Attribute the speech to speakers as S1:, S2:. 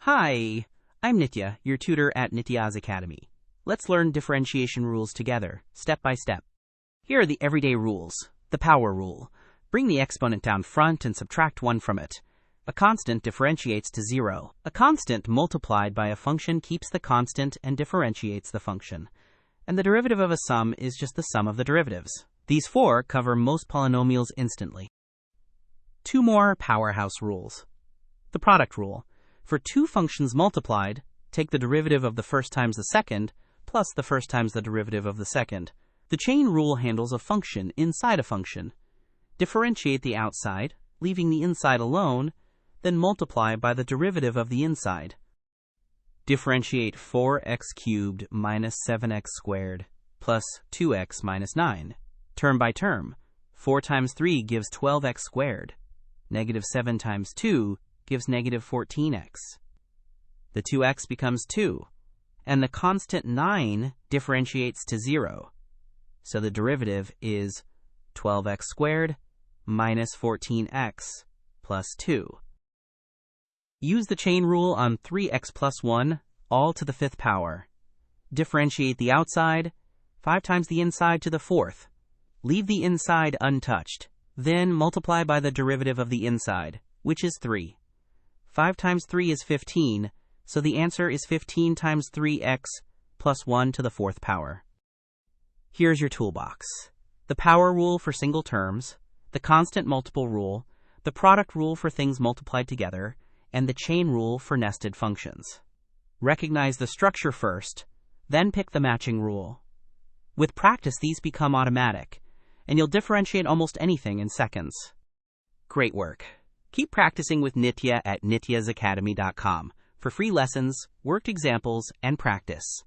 S1: Hi, I'm Nitya, your tutor at Nityaz Academy. Let's learn differentiation rules together, step by step. Here are the everyday rules. The power rule. Bring the exponent down front and subtract 1 from it. A constant differentiates to 0. A constant multiplied by a function keeps the constant and differentiates the function. And the derivative of a sum is just the sum of the derivatives. These 4 cover most polynomials instantly. 2 more powerhouse rules. The product rule. For 2 functions multiplied, take the derivative of the first times the second, plus the first times the derivative of the second. The chain rule handles a function inside a function. Differentiate the outside, leaving the inside alone, then multiply by the derivative of the inside. Differentiate 4x cubed minus 7x squared plus 2x minus 9. Term by term. 4 times 3 gives 12x squared. Negative 7 times 2 gives negative 14x. The 2x becomes 2, and the constant 9 differentiates to 0. So the derivative is 12x squared minus 14x plus 2. Use the chain rule on 3x plus 1, all to the 5th power. Differentiate the outside, 5 times the inside to the 4th. Leave the inside untouched. Then multiply by the derivative of the inside, which is 3. 5 times 3 is 15, so the answer is 15 times 3x plus 1 to the 4th power. Here's your toolbox. The power rule for single terms, the constant multiple rule, the product rule for things multiplied together, and the chain rule for nested functions. Recognize the structure first, then pick the matching rule. With practice, these become automatic, and you'll differentiate almost anything in seconds. Great work. Keep practicing with Nitya at nityazacademy.com for free lessons, worked examples, and practice.